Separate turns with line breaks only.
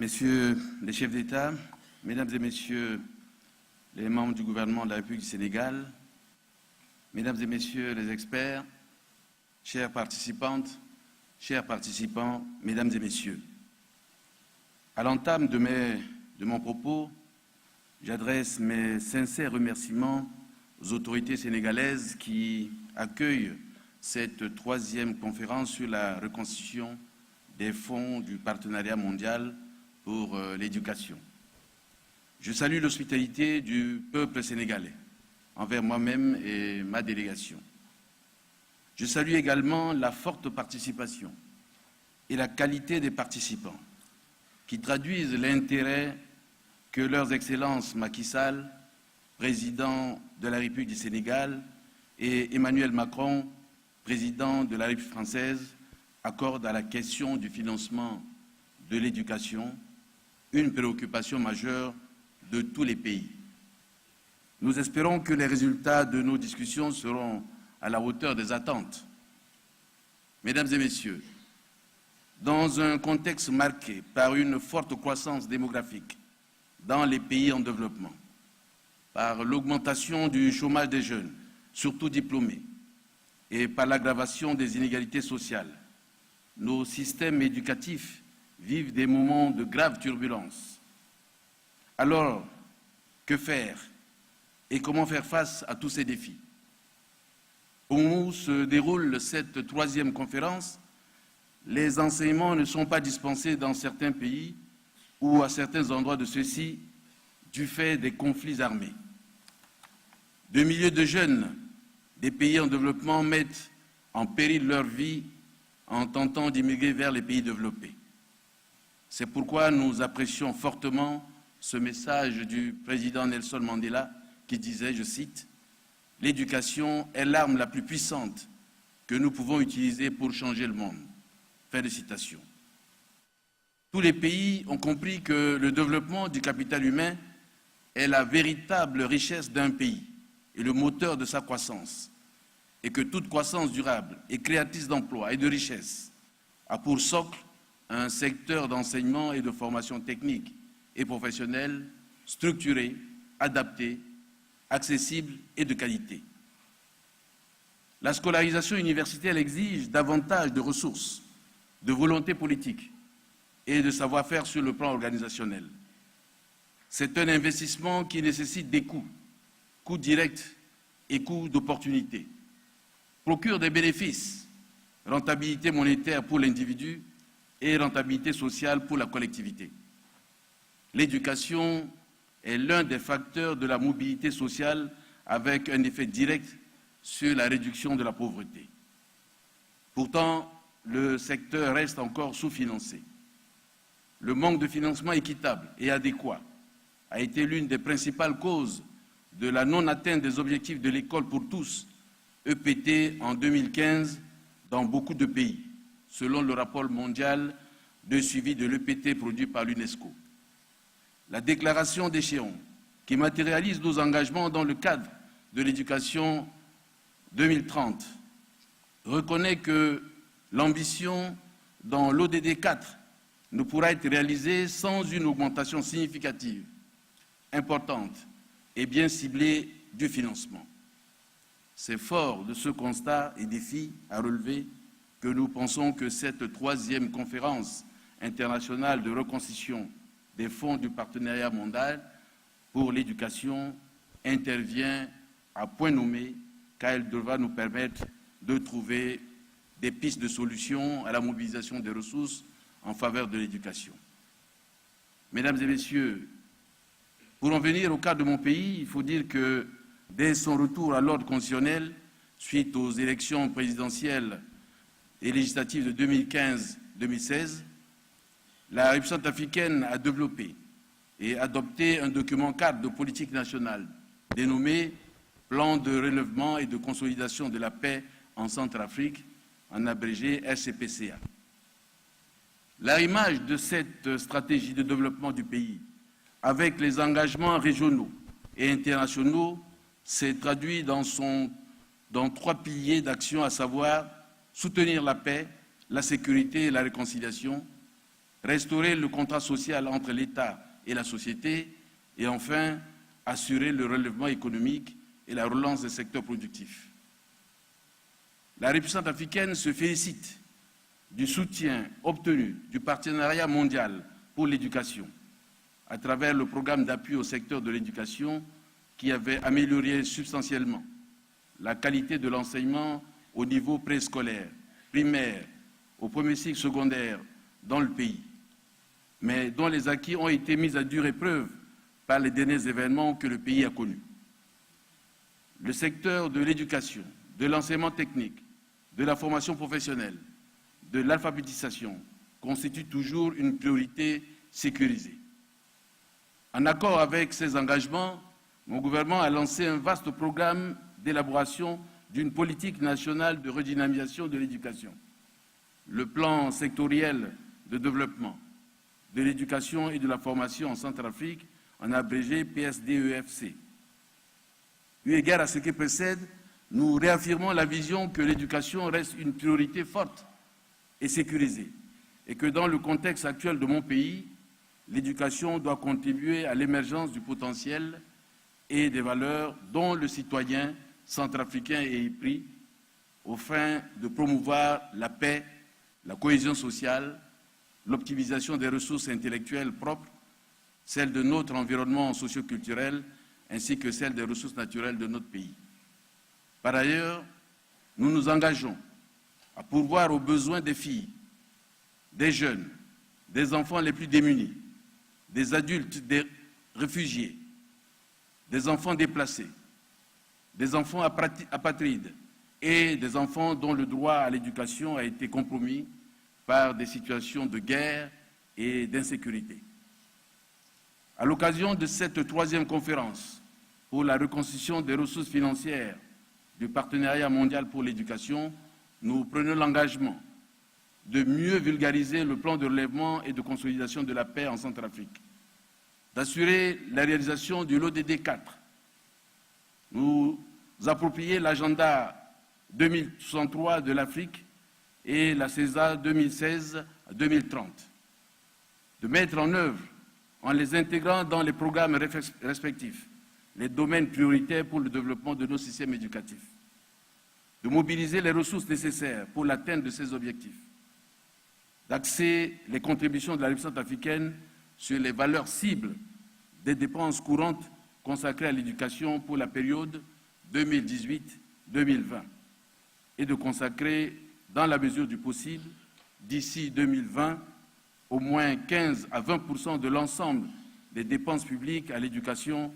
Messieurs les chefs d'État, Mesdames et Messieurs les membres du gouvernement de la République du Sénégal, Mesdames et Messieurs les experts, chères participantes, chers participants, Mesdames et Messieurs, à l'entame de mon propos, j'adresse mes sincères remerciements aux autorités sénégalaises qui accueillent cette troisième conférence sur la reconstitution des fonds du partenariat mondial pour l'éducation. Je salue l'hospitalité du peuple sénégalais envers moi-même et ma délégation. Je salue également la forte participation et la qualité des participants qui traduisent l'intérêt que leurs excellences Macky Sall, président de la République du Sénégal, et Emmanuel Macron, président de la République française, accordent à la question du financement de l'éducation, une préoccupation majeure de tous les pays. Nous espérons que les résultats de nos discussions seront à la hauteur des attentes. Mesdames et Messieurs, dans un contexte marqué par une forte croissance démographique dans les pays en développement, par l'augmentation du chômage des jeunes, surtout diplômés, et par l'aggravation des inégalités sociales, nos systèmes éducatifs vivent des moments de graves turbulences. Alors, que faire et comment faire face à tous ces défis? Au moment où se déroule cette troisième conférence, les enseignements ne sont pas dispensés dans certains pays ou à certains endroits de ceux-ci du fait des conflits armés. Des milliers de jeunes des pays en développement mettent en péril leur vie en tentant d'immigrer vers les pays développés. C'est pourquoi nous apprécions fortement ce message du président Nelson Mandela qui disait, je cite, « L'éducation est l'arme la plus puissante que nous pouvons utiliser pour changer le monde. » Fin de citation. Tous les pays ont compris que le développement du capital humain est la véritable richesse d'un pays et le moteur de sa croissance, et que toute croissance durable et créatrice d'emplois et de richesses a pour socle un secteur d'enseignement et de formation technique et professionnelle structuré, adapté, accessible et de qualité. La scolarisation universitaire exige davantage de ressources, de volonté politique et de savoir-faire sur le plan organisationnel. C'est un investissement qui nécessite des coûts directs et coûts d'opportunité, procure des bénéfices, rentabilité monétaire pour l'individu et rentabilité sociale pour la collectivité. L'éducation est l'un des facteurs de la mobilité sociale avec un effet direct sur la réduction de la pauvreté. Pourtant, le secteur reste encore sous-financé. Le manque de financement équitable et adéquat a été l'une des principales causes de la non-atteinte des objectifs de l'école pour tous, EPT en 2015, dans beaucoup de pays, selon le rapport mondial de suivi de l'EPT produit par l'UNESCO. La déclaration d'échéance, qui matérialise nos engagements dans le cadre de l'éducation 2030, reconnaît que l'ambition dans l'ODD 4 ne pourra être réalisée sans une augmentation significative, importante et bien ciblée du financement. C'est fort de ce constat et défi à relever que nous pensons que cette troisième conférence internationale de reconstitution des fonds du partenariat mondial pour l'éducation intervient à point nommé, car elle devra nous permettre de trouver des pistes de solutions à la mobilisation des ressources en faveur de l'éducation. Mesdames et Messieurs, pour en venir au cas de mon pays, il faut dire que dès son retour à l'ordre constitutionnel, suite aux élections présidentielles et législatives de 2015-2016, la République centrafricaine a développé et adopté un document cadre de politique nationale dénommé Plan de relèvement et de consolidation de la paix en Centrafrique, en abrégé RCPCA. L'arrimage de cette stratégie de développement du pays avec les engagements régionaux et internationaux s'est traduit dans 3 piliers d'action, à savoir soutenir la paix, la sécurité et la réconciliation, restaurer le contrat social entre l'État et la société et enfin assurer le relèvement économique et la relance des secteurs productifs. La République centrafricaine se félicite du soutien obtenu du partenariat mondial pour l'éducation à travers le programme d'appui au secteur de l'éducation qui avait amélioré substantiellement la qualité de l'enseignement au niveau préscolaire, primaire, au premier cycle secondaire dans le pays, mais dont les acquis ont été mis à dure épreuve par les derniers événements que le pays a connus. Le secteur de l'éducation, de l'enseignement technique, de la formation professionnelle, de l'alphabétisation constitue toujours une priorité sécurisée. En accord avec ces engagements, mon gouvernement a lancé un vaste programme d'élaboration d'une politique nationale de redynamisation de l'éducation. Le plan sectoriel de développement de l'éducation et de la formation en Centrafrique, en abrégé PSDEFC. Eu égard à ce qui précède, nous réaffirmons la vision que l'éducation reste une priorité forte et sécurisée, et que dans le contexte actuel de mon pays, l'éducation doit contribuer à l'émergence du potentiel et des valeurs dont le citoyen centrafricain est épris, aux fins de promouvoir la paix, la cohésion sociale, l'optimisation des ressources intellectuelles propres, celles de notre environnement socio-culturel, ainsi que celles des ressources naturelles de notre pays. Par ailleurs, nous nous engageons à pourvoir aux besoins des filles, des jeunes, des enfants les plus démunis, des adultes, des réfugiés, des enfants déplacés, des enfants apatrides et des enfants dont le droit à l'éducation a été compromis par des situations de guerre et d'insécurité. À l'occasion de cette troisième conférence pour la reconstitution des ressources financières du Partenariat mondial pour l'éducation, nous prenons l'engagement de mieux vulgariser le plan de relèvement et de consolidation de la paix en Centrafrique, d'assurer la réalisation du l'ODD 4, nous approprier l'agenda 2063 de l'Afrique et la CESA 2016 à 2030, de mettre en œuvre, en les intégrant dans les programmes respectifs, les domaines prioritaires pour le développement de nos systèmes éducatifs, de mobiliser les ressources nécessaires pour l'atteinte de ces objectifs, d'axer les contributions de la République centrafricaine sur les valeurs cibles des dépenses courantes consacrées à l'éducation pour la période 2018-2020 et de consacrer, dans la mesure du possible, d'ici 2020, au moins 15 à 20% de l'ensemble des dépenses publiques à l'éducation.